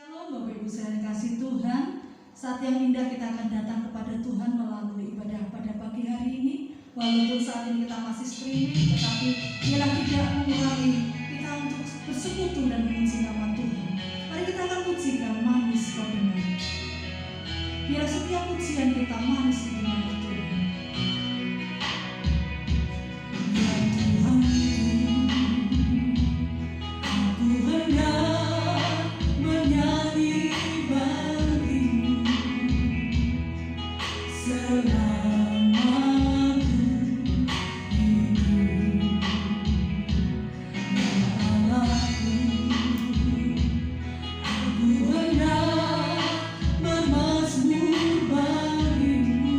Shalom Bapak Ibu saya kasih Tuhan. Saat yang indah kita akan datang kepada Tuhan melalui ibadah pada pagi hari ini. Walaupun saat ini kita masih streaming, tetapi ialah tidak mengurangi kita untuk bersekutu dan memuji nama Tuhan. Mari kita akan pujikan manis kau dengar. Biar setiap pujian kita manis di hadapan Tuhan. Ya Tuhan, aku hendak menyanyi bagimu selama aku hidup. Ya Allahku, aku hendak bermazmur bagimu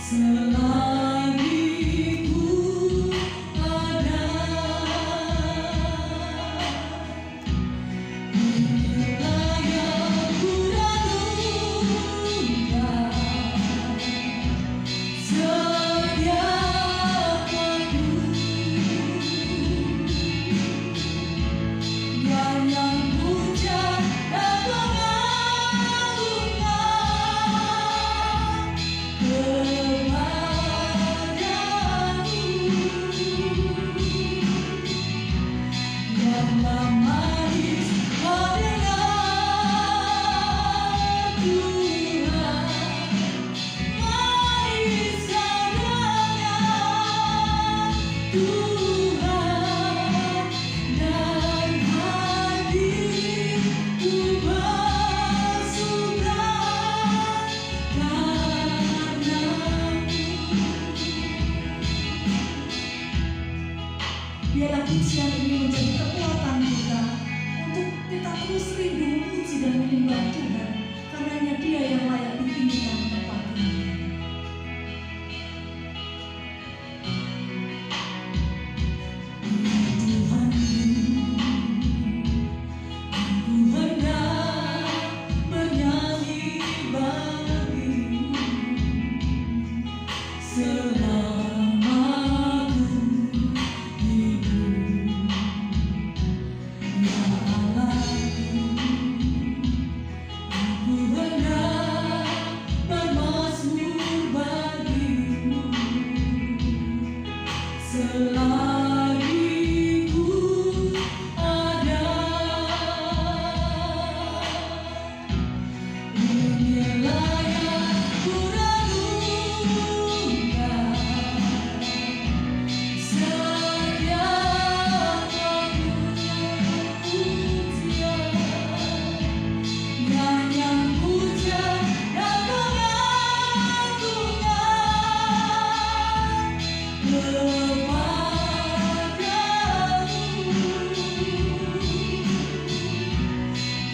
selagi ku ada. Inilah yang ku renungkan setiap waktu, dan yang puja dan mengagungkan kepadamu, yang manis mendengar Tuhan, manis kedengar Tuhan, dan hatiku bersuka karenamu. Biarlah pujian ini menjadi kekuatan kita untuk kita terus rindu memuji dan menyembah Tuhan, karena hanya Dia yang layak ditinggikan tempat ini. Tuhan, aku hendak menyanyi bagimu selama aku hidup. Ya Allahku, aku hendak bermazmur bagimu selagi ku ada. Inilah yang ku renungkan setiap waktu, pujian dan yang puja dan mengagungkan kepadamu.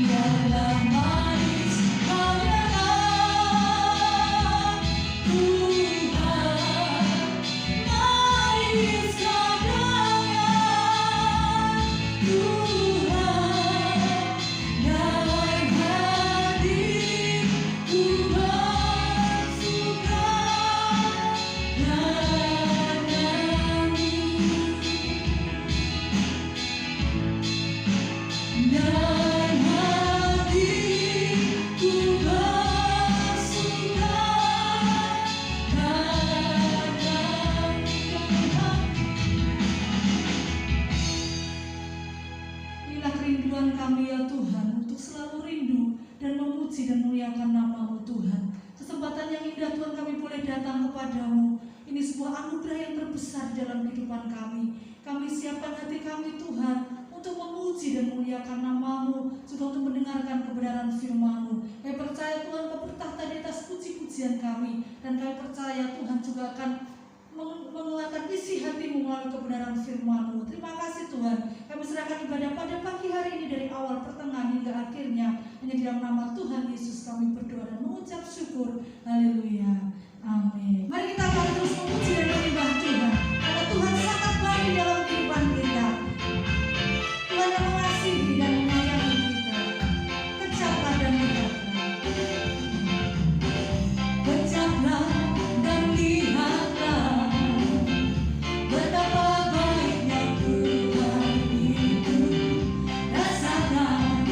Biarlah manis mendengar Tuhan, manis kedengar Tuhan, dan hatiku bersuka karenamu, dan hatiku bersuka karenamu. Inilah kerinduan kami ya Tuhan, untuk selalu rindu dan memuji dan memuliakan nama-Mu Tuhan. Kesempatan yang indah Tuhan kami boleh datang kepadamu. Ini sebuah anugerah yang terbesar dalam kehidupan kami. Kami siapkan hati kami Tuhan untuk memuji dan memuliakan nama-Mu, juga untuk mendengarkan kebenaran firman-Mu. Kami percaya Tuhan Kau bertahta di atas puji-pujian kami, dan kami percaya Tuhan juga akan mengeluarkan isi hati-Mu melalui kebenaran firman-Mu. Terima kasih Tuhan. Kami serahkan ibadah pada pagi hari ini dari awal, pertengahan hingga akhirnya. Hanya di dalam nama Tuhan Yesus kami berdoa dan mengucap syukur. Haleluya. Amin. Mari kita akan terus memuji dan menyembah Tuhan, karena Tuhan sangat baik di dalam kehidupan kita. Tuhan yang mengasihi dan menyayangi kita. Kecaplah dan lihatlah. Kecaplah dan lihatlah betapa baiknya Tuhan itu. Rasakan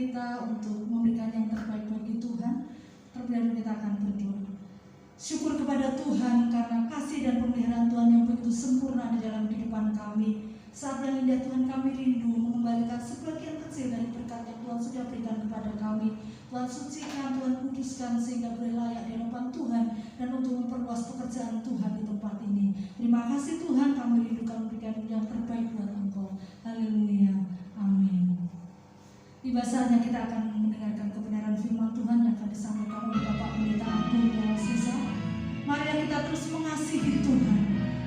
kita untuk memberikan yang terbaik bagi Tuhan. Terlebih dahulu kita akan berdoa. Syukur kepada Tuhan karena kasih dan pemeliharaan Tuhan yang begitu sempurna di dalam kehidupan kami. Saat yang indah Tuhan, kami rindu mengembalikan sebagian kecil dari berkat yang Tuhan sudah berikan kepada kami. Tuhan sucikan, Tuhan kuduskan sehingga boleh layak di hadapan Tuhan dan untuk memperluas pekerjaan Tuhan di tempat ini. Terima kasih Tuhan, kami rindukan memberikan yang terbaik buat Engkau. Haleluya, amin. Tiba saatnya kita akan mendengarkan kebenaran firman Tuhan yang akan disampaikan oleh Bapak Pendeta Agung Sisa. Mari kita terus mengasihi Tuhan,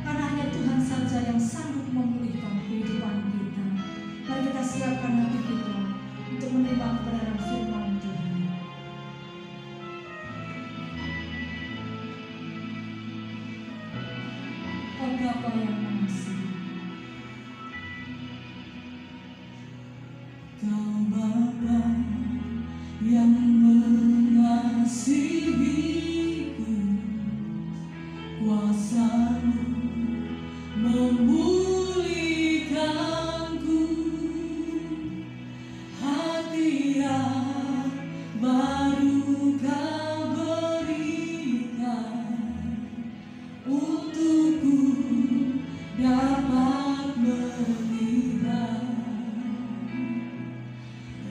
karena hanya Tuhan saja yang sanggup memulihkan kehidupan kita. Mari kita siapkan hati kita untuk menerima kebenaran firman Tuhan. Oh Bapa yang mengasihi, Kau Bapa yang mengasihiku, kuasa-Mu memulihkanku, hati yang baru Kau berikan untukku dapat melihat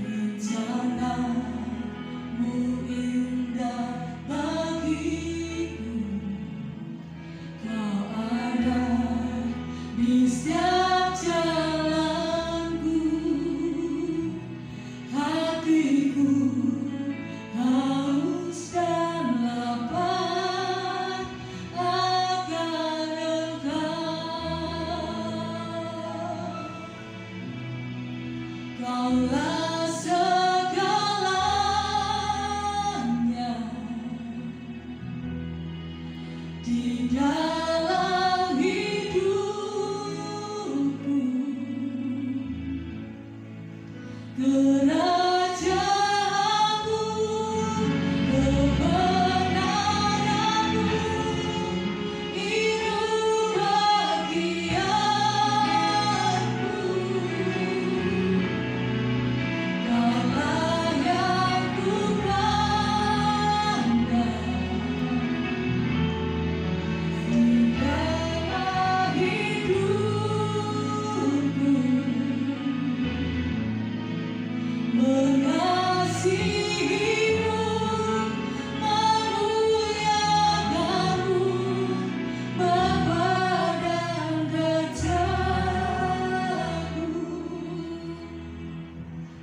rencana-Mu indah bagiku. Kau ada di setiap jalanku, hatiku haus dan lapar akan Engkau. Kaulah segalanya di dalam hidupku, kerajaan-Mu, kebenaran-Mu itu bagianku. Kaulah yang ku pandang di dalam hidupku, mengasihi-Mu, memuliakan-Mu, Bapa dan Rajaku.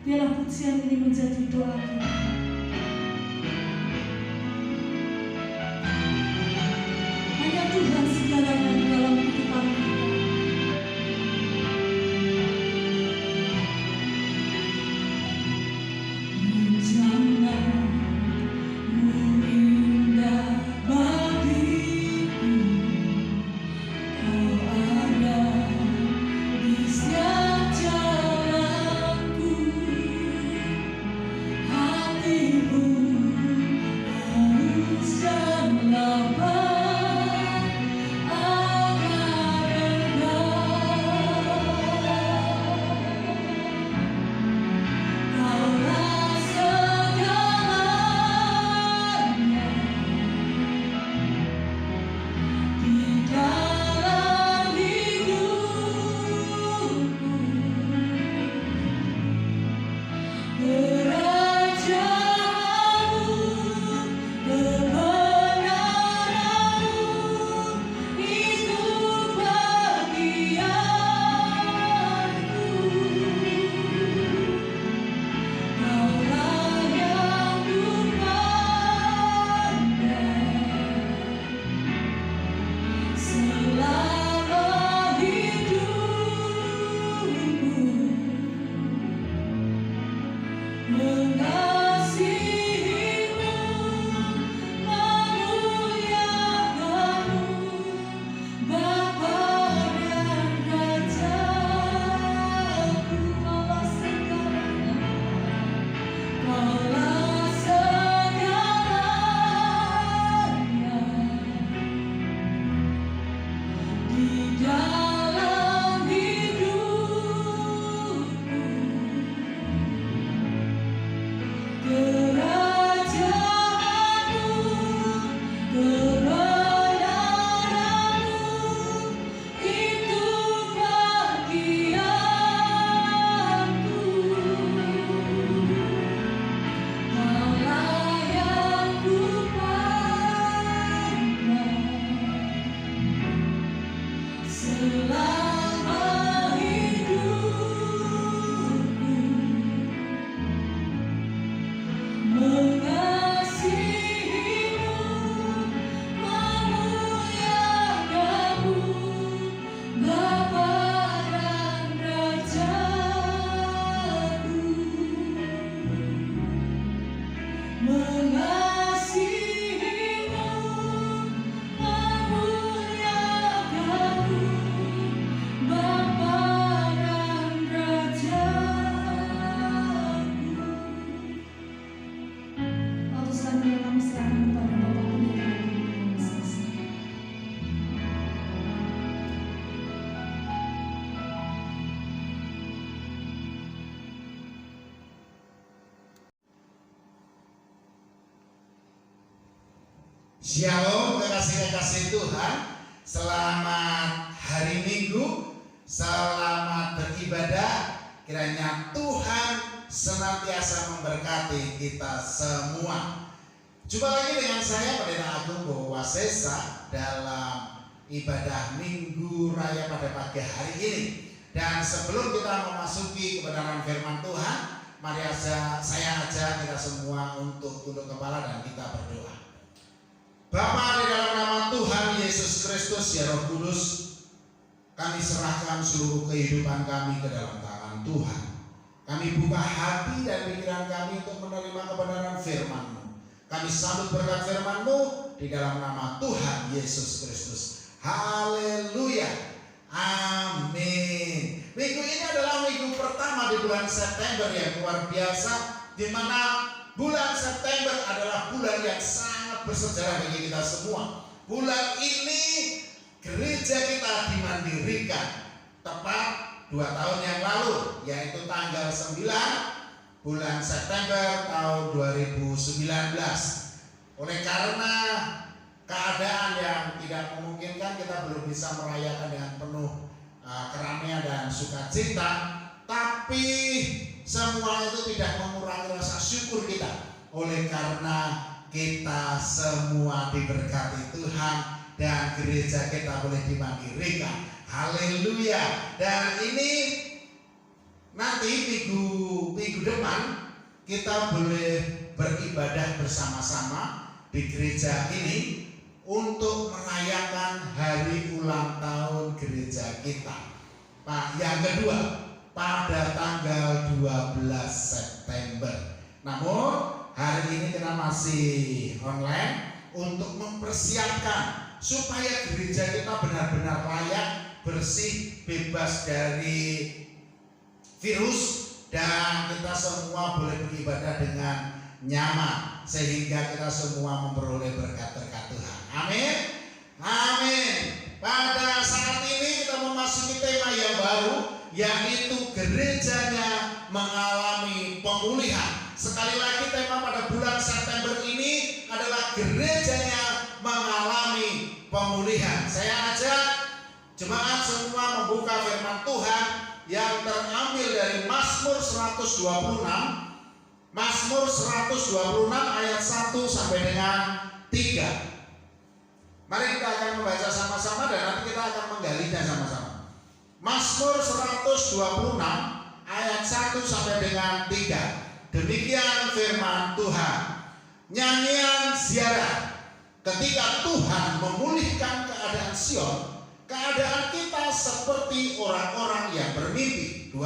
Biarlah pujian ini menjadi doa kita. Hanya Tuhan segalanya di dalam kehidupan kita. Rencana-Mu indah bagiku, Kau ada di setiap jalanku, hatiku haus dan lapar Shalom kekasih-kekasih Tuhan. Selamat hari Minggu, selamat beribadah. Kiranya Tuhan senantiasa memberkati kita semua. Jumpa lagi dengan saya Pendeta Agung Bowo Wasesa dalam ibadah Minggu Raya pada pagi hari ini. Dan sebelum kita memasuki kebenaran firman Tuhan, mari saya ajak kita semua untuk tunduk kepala dan kita berdoa. Bapa, di dalam nama Tuhan Yesus Kristus, ya Roh Kudus, kami serahkan seluruh kehidupan kami ke dalam tangan Tuhan. Kami buka hati dan pikiran kami untuk menerima kebenaran firman-Mu. Kami sambut berkat firman-Mu di dalam nama Tuhan Yesus Kristus. Haleluya. Amin. Minggu ini adalah minggu pertama di bulan September yang luar biasa, di mana bulan September adalah bulan yang sangat bersejarah bagi kita semua. Bulan ini gereja kita dimandirikan tepat 2 tahun yang lalu, yaitu tanggal 9 bulan September tahun 2019. Oleh karena keadaan yang tidak memungkinkan, kita belum bisa merayakan dengan penuh keramaian dan sukacita, tapi semua itu tidak mengurangi rasa syukur kita. Oleh karena kita semua diberkati Tuhan dan gereja kita boleh dimandirikan. Haleluya. Dan ini nanti minggu depan kita boleh beribadah bersama-sama di gereja ini untuk merayakan hari ulang tahun gereja kita. Pak, yang kedua pada tanggal 12 September. Namun hari ini kita masih online untuk mempersiapkan supaya gereja kita benar-benar layak, bersih, bebas dari virus, dan kita semua boleh beribadah dengan nyaman sehingga kita semua memperoleh berkat-berkat Tuhan. Amin. Amin. Pada saat ini kita memasuki tema yang baru, yaitu gerejanya mengalami pemulihan. Sekali lagi tema pada bulan September ini adalah gerejanya mengalami pemulihan. Saya ajak jemaat semua membuka firman Tuhan yang terambil dari Mazmur 126. Mazmur 126 ayat 1 sampai dengan 3. Mari kita akan membaca sama-sama dan nanti kita akan menggalinya sama-sama. Mazmur 126 ayat 1 sampai dengan 3. Demikian firman Tuhan. Nyanyian ziarah. Ketika Tuhan memulihkan keadaan Sion, keadaan kita seperti orang-orang yang bermimpi. 2.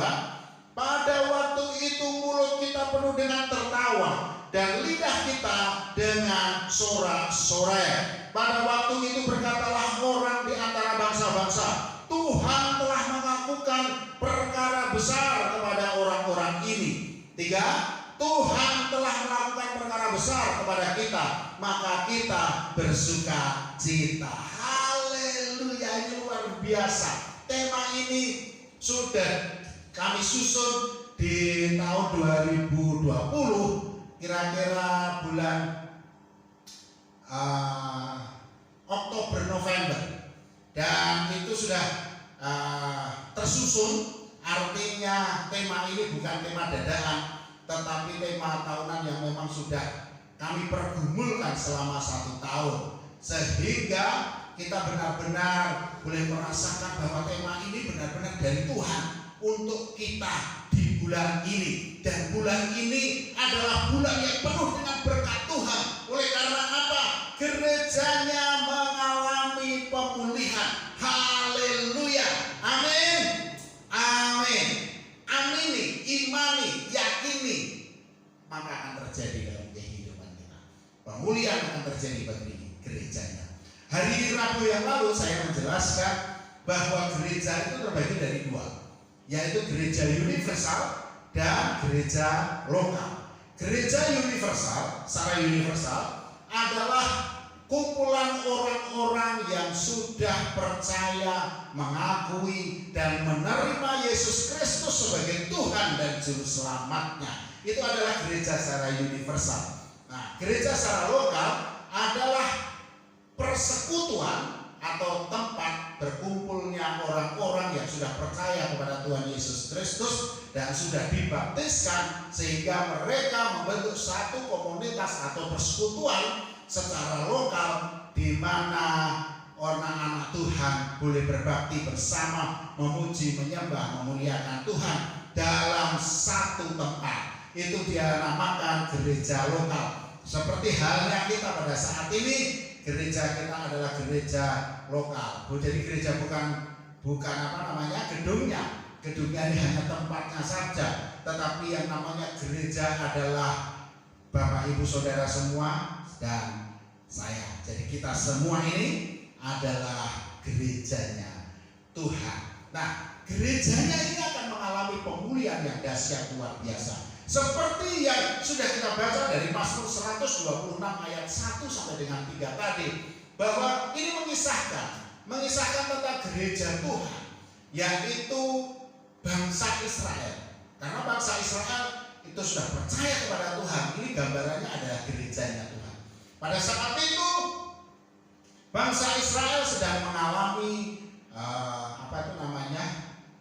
Pada waktu itu mulut kita penuh dengan tertawa dan lidah kita dengan sorak-sorai. Pada waktu itu berkatalah orang di antara bangsa-bangsa, Tuhan telah melakukan perkara besar kepada orang-orang ini. 3. Tuhan telah melakukan perkara besar kepada kita, maka kita bersuka cita. Haleluya, ini luar biasa. Tema ini sudah kami susun di tahun 2020, kira-kira bulan Oktober November, dan itu sudah tersusun. Artinya tema ini bukan tema dadakan, tetapi tema tahunan yang memang sudah kami pergumulkan selama 1 tahun, sehingga kita benar-benar boleh merasakan bahwa tema ini benar-benar dari Tuhan untuk kita di bulan ini. Dan bulan ini adalah bulan yang penuh dengan berkat Tuhan. Oleh karena apa? Gerejanya mengalami pemulihan. Haleluya. Amin. Amin. Amini, imani, yakini, maka akan terjadi dalam kehidupan kita. Pemulihan akan terjadi bagi gerejanya. Hari Rabu yang lalu saya menjelaskan bahwa gereja itu terbagi dari 2, yaitu gereja universal dan gereja lokal. Gereja universal, secara universal adalah kumpulan orang-orang yang sudah percaya, mengakui dan menerima Yesus Kristus sebagai Tuhan dan Juru Selamatnya. Itu adalah gereja secara universal. Nah, gereja secara lokal adalah persekutuan atau tempat berkumpulnya orang-orang yang sudah percaya kepada Tuhan Yesus Kristus dan sudah dibaptiskan, sehingga mereka membentuk satu komunitas atau persekutuan secara lokal di mana anak-anak Tuhan boleh berbakti bersama, memuji, menyembah, memuliakan Tuhan dalam satu tempat. Itu dia namakan gereja lokal. Seperti halnya kita pada saat ini, gereja kita adalah gereja lokal. Jadi gereja bukan gedungnya. Gedungnya ini hanya tempatnya saja. Tetapi yang namanya gereja adalah Bapak Ibu Saudara semua dan saya. Jadi kita semua ini adalah gerejanya Tuhan. Nah, gerejanya ini akan mengalami pemulihan yang dahsyat luar biasa. Seperti yang sudah kita baca dari Mazmur 126 ayat 1 sampai dengan 3 tadi, bahwa ini mengisahkan tentang gereja Tuhan, yaitu bangsa Israel. Karena bangsa Israel itu sudah percaya kepada Tuhan. Ini gambarannya adalah gerejanya Tuhan. Pada saat itu bangsa Israel sedang mengalami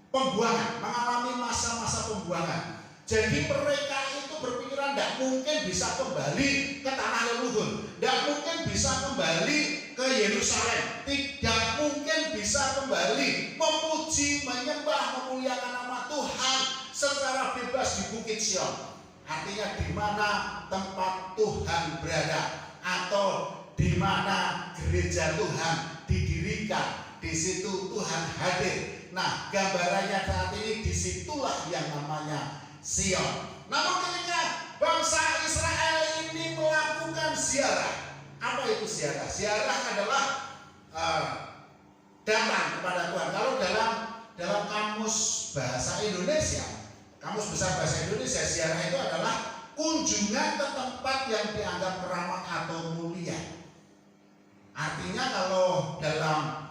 pembuangan, mengalami masa-masa pembuangan. Jadi mereka itu berpikiran tidak mungkin bisa kembali ke tanah leluhur, tidak mungkin bisa kembali ke Yerusalem, tidak mungkin bisa kembali memuji, menyembah, memuliakan nama Tuhan secara bebas di Bukit Sion. Artinya di mana tempat Tuhan berada atau di mana gereja Tuhan didirikan, di situ Tuhan hadir. Nah, gambarannya saat ini disitulah yang namanya Sion. Namun ketika bangsa Israel ini melakukan ziarah, apa itu ziarah? Ziarah adalah datang kepada Tuhan. Kalau dalam kamus bahasa Indonesia, kamus besar bahasa Indonesia, ziarah itu adalah kunjungan ke tempat yang dianggap keramat atau mulia. Artinya kalau dalam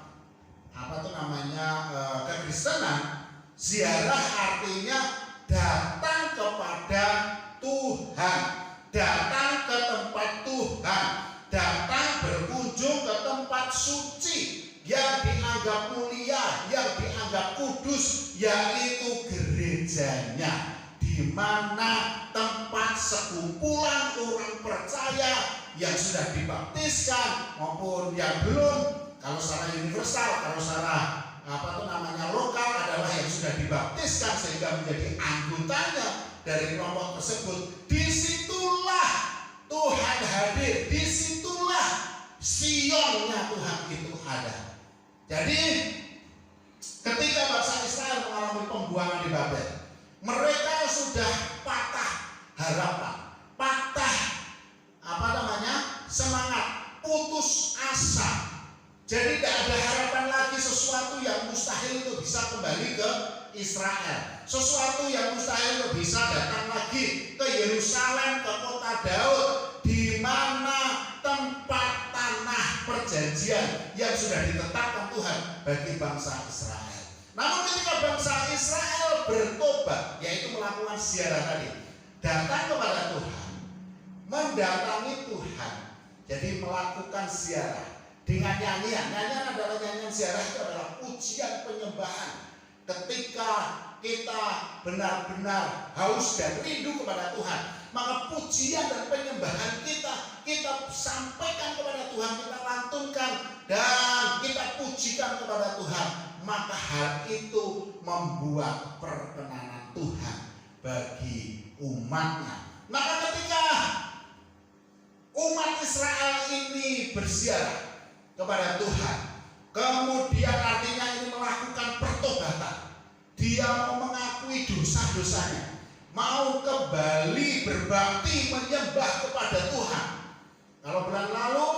kekristenan, ziarah artinya datang kepada Tuhan, datang ke tempat Tuhan, datang berkunjung ke tempat suci yang dianggap mulia, yang dianggap kudus, yaitu gerejanya, di mana tempat sekumpulan orang percaya yang sudah dibaptiskan maupun yang belum. Kalau secara universal, kalau secara lokal adalah yang sudah dibaptiskan sehingga menjadi anggotanya dari kelompok tersebut. Disitulah Tuhan hadir, disitulah Sionnya Tuhan itu ada. Jadi ketika bangsa Israel mengalami pembuangan di Babel, mereka sudah patah harapan, patah semangat, putus asa. Jadi tidak ada harapan lagi, sesuatu yang mustahil itu bisa kembali ke Israel, sesuatu yang mustahil itu bisa datang lagi ke Yerusalem, ke kota Daud, di mana tempat tanah perjanjian yang sudah ditetapkan Tuhan bagi bangsa Israel. Namun ketika bangsa Israel bertobat, yaitu melakukan ziarah tadi, datang kepada Tuhan, mendatangi Tuhan, jadi melakukan ziarah dengan nyanyian. Nyanyian adalah nyanyian ziarah, itu adalah pujian penyembahan. Ketika kita benar-benar haus dan rindu kepada Tuhan, maka pujian dan penyembahan kita sampaikan kepada Tuhan, kita lantunkan dan kita pujikan kepada Tuhan. Maka hal itu membuat perkenanan Tuhan bagi umatnya. Maka ketika umat Israel ini berziarah kepada Tuhan, kemudian artinya ini melakukan pertobatan, dia mau mengakui dosa-dosanya, mau kembali berbakti menyembah kepada Tuhan. Kalau bulan lalu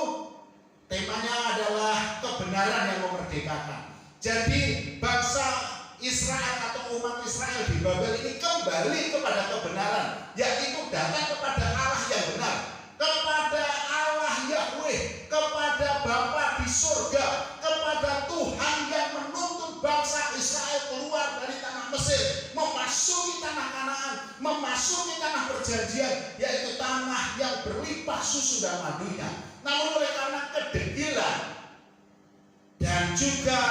temanya adalah kebenaran yang memerdekakan. Jadi bangsa Israel atau umat Israel di Babel ini kembali kepada kebenaran, yaitu datang kepada Allah yang benar, kepada Allah Yahweh, kepada Bapa di surga, kepada Tuhan yang menuntun bangsa Israel keluar dari tanah Mesir, memasuki tanah Kanaan, memasuki tanah perjanjian, yaitu tanah yang berlimpah susu dan madunya. Namun oleh karena kedegilan dan juga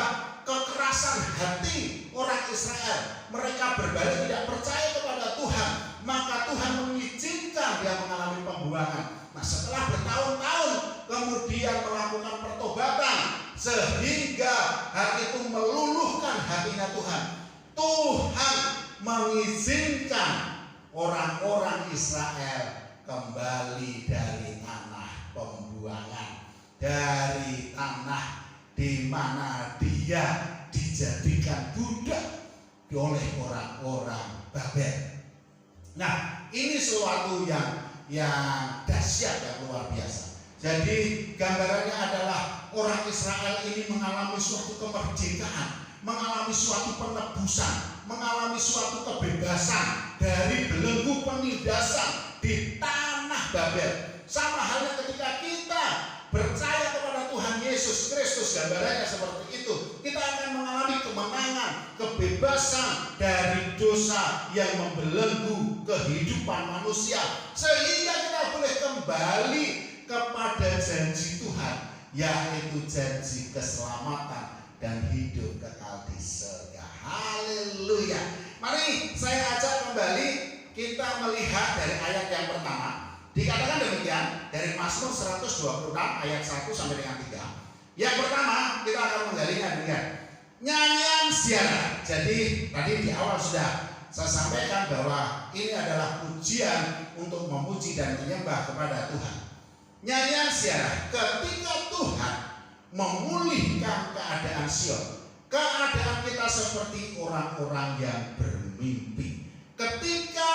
kekerasan hati orang Israel, mereka berbalik tidak percaya kepada Tuhan, maka Tuhan mengizinkan dia mengalami pembuangan. Nah, setelah bertahun-tahun kemudian melakukan pertobatan sehingga hal itu meluluhkan hatinya Tuhan, Tuhan mengizinkan orang-orang Israel kembali dari tanah pembuangan, dari tanah di mana dia dijadikan budak oleh orang-orang Babel. Nah, ini sesuatu yang dahsyat, yang luar biasa. Jadi gambarannya adalah orang Israel ini mengalami suatu kemerdekaan, mengalami suatu penebusan, mengalami suatu kebebasan dari belenggu penindasan di tanah Babel. Sama halnya ketika kita percaya kepada Tuhan Yesus Kristus, gambarannya seperti itu. Kita akan mengalami kemenangan, kebebasan dari dosa yang membelenggu kehidupan manusia, sehingga kita boleh kembali kepada janji Tuhan, yaitu janji keselamatan dan hidup kekal di surga. Haleluya. Mari saya ajak kembali kita melihat dari ayat yang pertama. Dikatakan demikian dari Mazmur 126 ayat 1 sampai dengan 3. Yang pertama kita akan menggalinya demikian. Nyanyian ziarah. Jadi tadi di awal sudah saya sampaikan bahwa ini adalah pujian untuk memuji dan menyembah kepada Tuhan. Nyanyian ziarah ketika Tuhan memulihkan keadaan Sion. Keadaan kita seperti orang-orang yang bermimpi. Ketika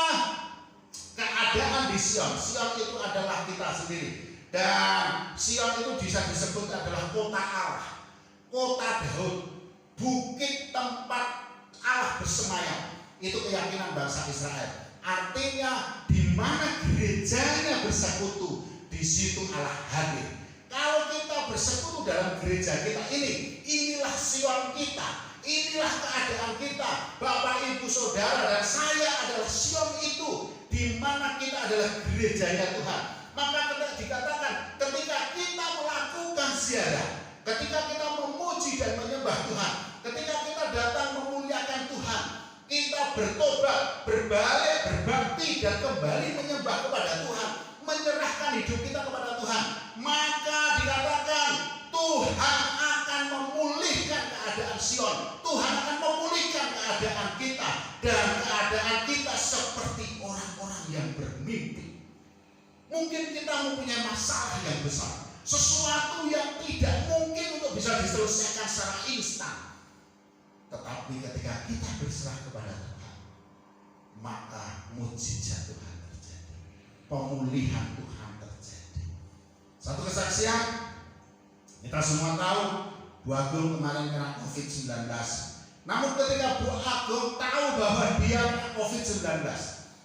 keadaan di Sion, Sion itu adalah kita sendiri, dan Sion itu bisa disebut adalah kota Allah, kota Daud, bukit tempat Allah bersemayam. Itu keyakinan bangsa Israel. Artinya di mana gerejanya bersekutu, di situ Allah hadir. Kalau kita bersekutu dalam gereja kita ini, inilah Sion kita. Inilah keadaan kita, Bapak, Ibu, Saudara, dan saya adalah Sion itu, di mana kita adalah gerejanya Tuhan. Maka dikatakan ketika kita melakukan ziarah, ketika kita memuji dan menyembah Tuhan, ketika kita datang memuliakan Tuhan, kita bertobat, berbalik, berbakti, dan kembali menyembah kepada Tuhan, menyerahkan hidup kita kepada Tuhan, maka dikatakan Tuhan akan memulihkan keadaan Sion. Tuhan akan memulihkan keadaan kita, dan keadaan kita seperti orang-orang yang bermimpi. Mungkin kita mempunyai masalah yang besar, sesuatu yang tidak mungkin untuk bisa diselesaikan secara instan. Tetapi ketika kita berserah kepada Tuhan, maka mujizat Tuhan terjadi, pemulihan Tuhan terjadi. Satu kesaksian, kita semua tahu Bu Agung kemarin kena COVID-19. Namun ketika Bu Agung tahu bahwa dia kena COVID-19,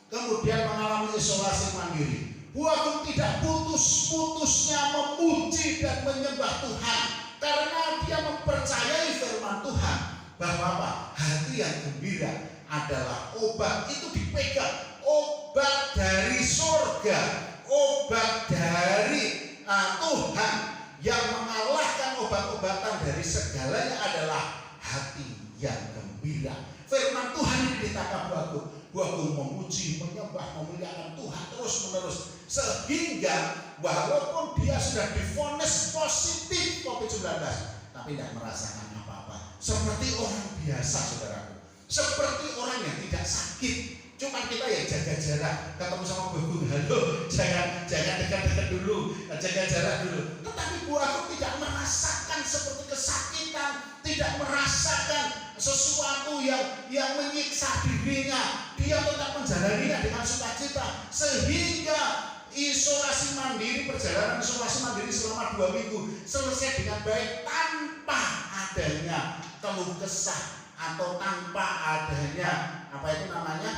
kemudian mengalami isolasi mandiri, Bu Agung tidak putus-putusnya memuji dan menyembah Tuhan, karena dia mempercayai firman Tuhan bahwa apa? Hati yang gembira adalah obat. Itu dipegang, obat dari surga, obat dari Tuhan. Yang mengalahkan obat-obatan dari segalanya adalah hati yang gembira. Firman Tuhan ini ditangkap Bu Agung memuji, menyembah, memuliakan Tuhan terus-menerus, sehingga walaupun dia sudah divonis positif COVID-19, tapi tidak merasakan apa-apa, seperti orang biasa, saudaraku, seperti orang yang tidak sakit. Cuma kita yang jaga jarak, ketemu sama Bu Agung, halo, jangan dekat-dekat dulu, jaga jarak dulu. Tetapi Bu Agung tidak merasakan seperti kesakitan, tidak merasakan sesuatu yang menyiksa dirinya. Dia tetap menjalaninya dengan sukacita, sehingga isolasi mandiri, perjalanan isolasi mandiri selama 2 minggu selesai dengan baik, tanpa adanya keluh kesah atau tanpa adanya apa itu namanya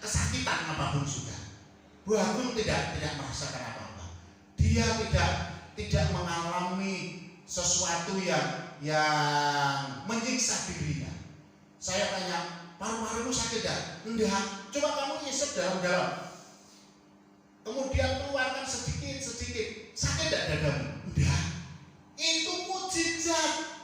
kesakitan apapun sudah. Bu Agung tidak merasakan apa-apa. Dia tidak mengalami sesuatu yang menyiksa dirinya. Saya tanya, paru-parumu sakit tidak? Enggak. Coba kamu isep dalam-dalam. kemudian keluarkan sedikit-sedikit, sakit tidak dadamu? Enggak. Itu mujizat.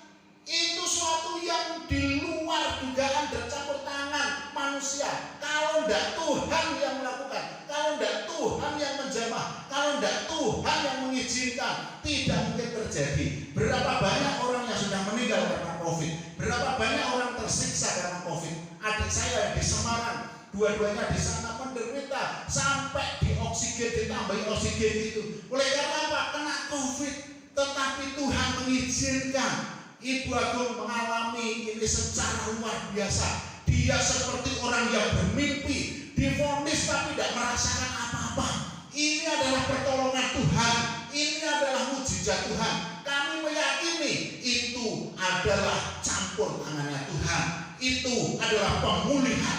Itu suatu yang di luar dugaan dan campur tangan manusia. Kalau tidak Tuhan yang melakukan, kalau tidak Tuhan yang menjamah, kalau tidak Tuhan yang mengizinkan, tidak mungkin terjadi. Berapa banyak orang yang sudah meninggal karena COVID, berapa banyak orang tersiksa karena COVID. Adik saya di Semarang, dua-duanya di sana menderita sampai di oksigen, ditambahi oksigen itu. Oleh karena apa? Kena COVID. Tetapi Tuhan mengizinkan Ibu Agung mengalami ini secara luar biasa. Dia seperti orang yang bermimpi, divonis tapi tidak merasakan apa-apa. Ini adalah pertolongan Tuhan, ini adalah mujizat Tuhan. Kami meyakini itu adalah campur tangannya Tuhan. Itu adalah pemulihan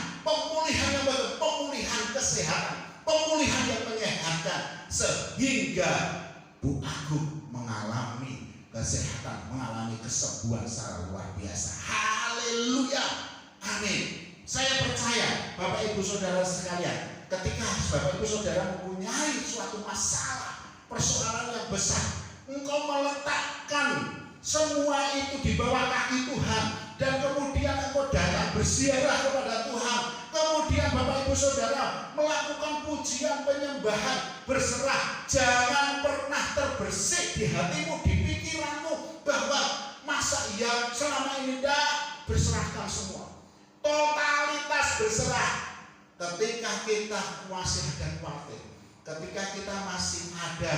yang bagus, pemulihan kesehatan, pemulihan yang menyehatkan, sehingga Bu Agung mengalami kesehatan, mengalami kesembuhan secara luar biasa. Haleluya, amin. Saya percaya Bapak Ibu Saudara sekalian, ketika Bapak Ibu Saudara mempunyai suatu masalah, persoalan yang besar, engkau meletakkan semua itu di bawah kaki Tuhan, dan kemudian engkau datang berziarah kepada Tuhan. Kemudian Bapak Ibu Saudara melakukan pujian, penyembahan, berserah. Jangan pernah terbersih di hatimu, di pikiranmu, bahwa masa iya selama ini tidak, berserahkan semua. Totalitas berserah. Ketika kita masih ada khawatir, ketika kita masih ada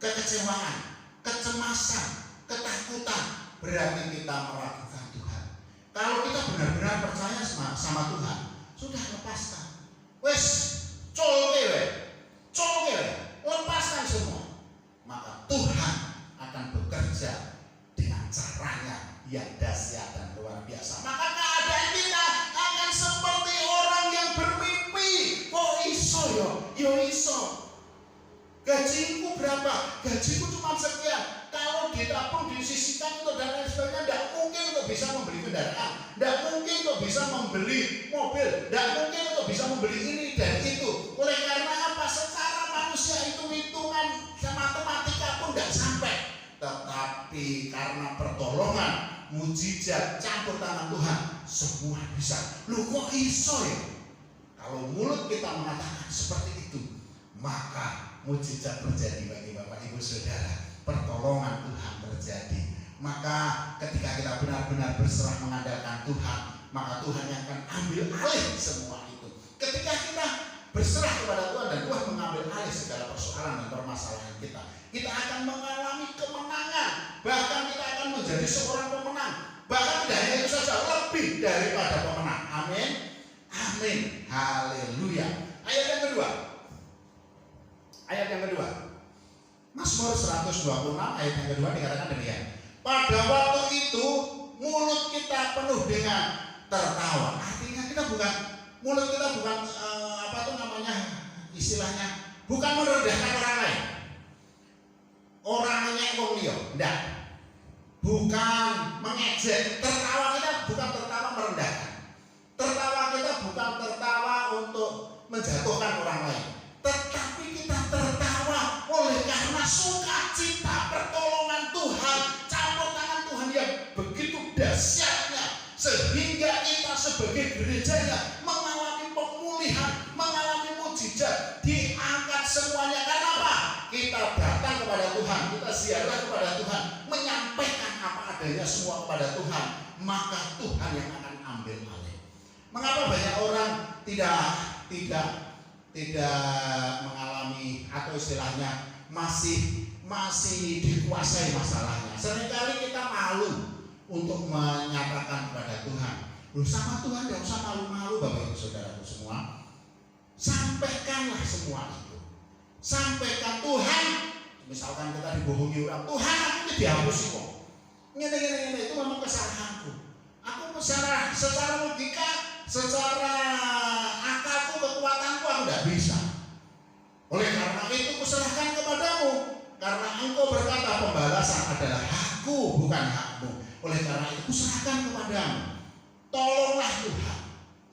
kekecewaan, kecemasan, ketakutan, berarti kita meragukan Tuhan. Kalau kita benar-benar percaya sama Tuhan, sudah lepaskan. Wes, colke, lepaskan semua. Maka Tuhan akan bekerja dengan caranya yang dahsyat dan luar biasa. Maka keadaan kita akan seperti orang yang bermimpi. Kok iso yo iso. Gajiku berapa? Gajiku cuma sekian. Kalau ditabung, disisihkan untuk dan lain sebagainya, tidak mungkin untuk bisa membeli kendaraan, tidak mungkin untuk bisa membeli mobil, tidak mungkin untuk bisa membeli ini dan itu. Oleh karena apa? Secara manusia hitungan matematika pun tidak sampai. Tetapi karena pertolongan, mujizat, campur tangan Tuhan, semua bisa. Lu kok iso ya? Kalau mulut kita mengatakan seperti itu, maka mujizat terjadi bagi Bapak Ibu Saudara. Pertolongan Tuhan terjadi. Maka ketika kita benar-benar berserah mengandalkan Tuhan, maka Tuhan yang akan ambil alih semua itu. Ketika kita berserah kepada Tuhan dan Tuhan mengambil alih segala persoalan dan permasalahan kita, kita akan mengalami kemenangan. Bahkan kita akan menjadi seorang pemenang. Bahkan tidak hanya itu saja, lebih daripada pemenang. Amin. Amin. Haleluya. Ayat yang kedua. Mazmur 126 ayat yang kedua dikatakan demikian. Pada waktu itu mulut kita penuh dengan tertawa. Artinya mulut kita bukan istilahnya bukan merendahkan orang lain. Orangnya wong liya, enggak. Bukan mengejek. Tertawa kita bukan tertawa merendahkan. Tertawa kita bukan tertawa untuk menjatuhkan orang lain. Tetapi kita tertawa oleh karena sukacita pertolongan Tuhan, campur tangan Tuhan yang begitu dahsyatnya, sehingga kita sebagai gerejanya mengalami pemulihan, mengalami mujizat, diangkat semuanya. Karena apa? Kita datang kepada Tuhan, kita ziarah kepada Tuhan, menyampaikan apa adanya semua kepada Tuhan, maka Tuhan yang akan ambil alih. Mengapa banyak orang tidak mengalami atau istilahnya masih dikuasai masalahnya? Seringkali kita malu untuk menyatakan kepada Tuhan. Sama Tuhan tidak usah malu-malu Bapak Ibu Saudaraku semua. Sampaikanlah semua itu. Sampaikan Tuhan. Misalkan kita dibohongi orang, Tuhan aku dihapusi kok. Ini itu memang kesalahanku. Aku secara logika, secara akalku, kekuatanku aku tidak bisa. Oleh karena itu kuserahkan kepadamu, karena engkau berkata pembalasan adalah hakku bukan hakmu. Oleh karena itu kuserahkan kepadamu. Tolonglah Tuhan,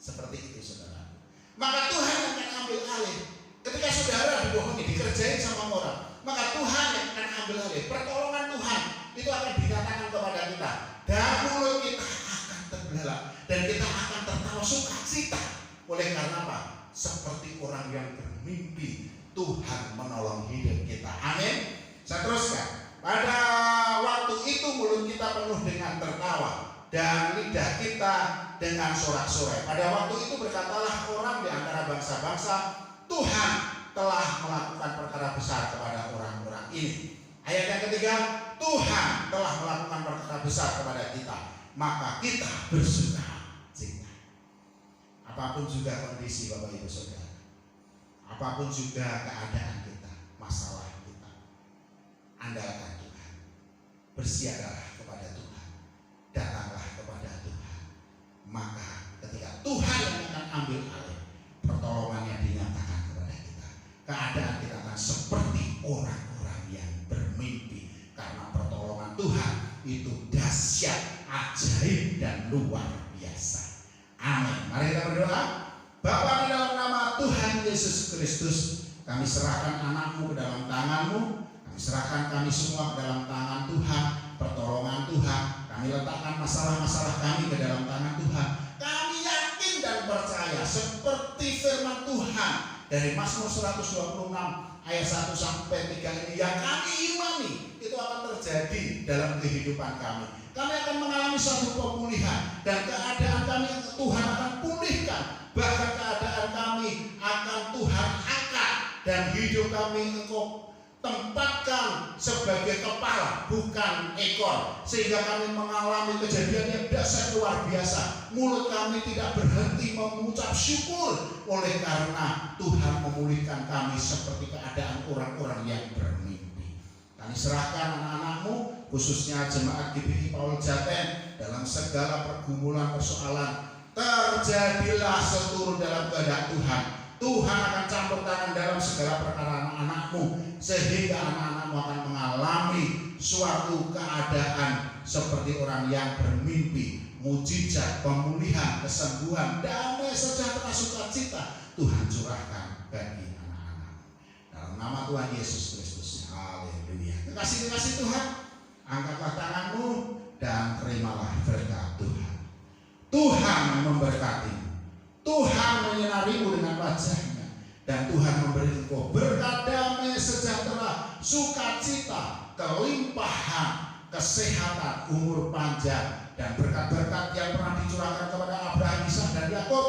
Seperti itu saudara. Maka Tuhan yang akan ambil alih. Ketika saudara dibohongi, dikerjain sama orang, maka Tuhan yang akan ambil alih. Pertolongan Tuhan itu akan dinyatakan kepada kita, dan mulut kita akan terbelalak dan kita akan tertawa sukacita. Oleh karena apa? Seperti orang yang bermimpi, Tuhan menolong hidup kita. Amin. Saya teruskan. Pada waktu itu mulut kita penuh dengan tertawa dan lidah kita dengan sorak-sorai. Pada waktu itu berkatalah orang di antara bangsa-bangsa, Tuhan telah melakukan perkara besar kepada orang-orang ini. Ayat yang ketiga, Tuhan telah melakukan perkara besar kepada kita, maka kita bersuka cita. Apapun juga kondisi Bapak Ibu Saudara, apapun juga keadaan kita, masalah kita, andalkan Tuhan, bersiaralah kepada Tuhan, datanglah kepada Tuhan. Maka ketika Tuhan yang akan ambil alih, pertolongannya dinyatakan kepada kita. Keadaan kita akan seperti orang-orang yang bermimpi, karena pertolongan Tuhan itu dahsyat, ajaib dan luar biasa. Amin. Mari kita berdoa. Bapa, di dalam nama Tuhan Yesus Kristus, kami serahkan anakmu ke dalam tanganmu. Kami serahkan kami semua ke dalam tangan Tuhan. Pertolongan Tuhan, kami letakkan masalah-masalah kami ke dalam tangan Tuhan. Kami yakin dan percaya seperti firman Tuhan dari Mazmur 126 ayat 1 sampai 3 ini yang kami imani itu akan terjadi dalam kehidupan kami. Kami akan mengalami suatu pemulihan dan keadaan kami Tuhan akan pulihkan. Bahkan keadaan kami akan Tuhan angkat dan hidup kami Engkau tempatkan sebagai kepala bukan ekor, sehingga kami mengalami kejadian yang dahsyat luar biasa. Mulut kami tidak berhenti mengucap syukur oleh karena Tuhan memulihkan kami seperti keadaan orang-orang yang bermimpi. Kami serahkan anak-anakmu, khususnya jemaat GBI Paul Jaten, dalam segala pergumulan persoalan. Terjadilah seluruh dalam kehendak Tuhan. Tuhan akan campur tangan dalam segala perkara anak-anakmu, sehingga anak-anakmu akan mengalami suatu keadaan seperti orang yang bermimpi. Mujizat, pemulihan, kesembuhan, damai, sejahtera, sukacita Tuhan curahkan bagi anak-anak. Dalam nama Tuhan Yesus Kristus. Haleluya. Kekasih-kekasih Tuhan, angkatlah tanganmu dan terimalah berkat Tuhan. Tuhan memberkatimu. Tuhan menyinarimu dengan wajahnya, dan Tuhan memberi engkau berkat, damai, sejahtera, sukacita, kelimpahan, kesehatan, umur panjang, dan berkat-berkat yang pernah dicurahkan kepada Abraham, Ishak, dan Yakub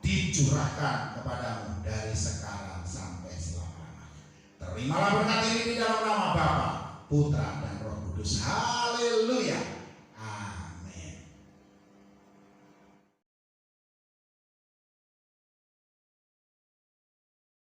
dicurahkan kepadamu dari sekarang sampai selama-lamanya. Terimalah berkat ini di dalam nama Bapa, Putra, dan Roh Kudus. Haleluya.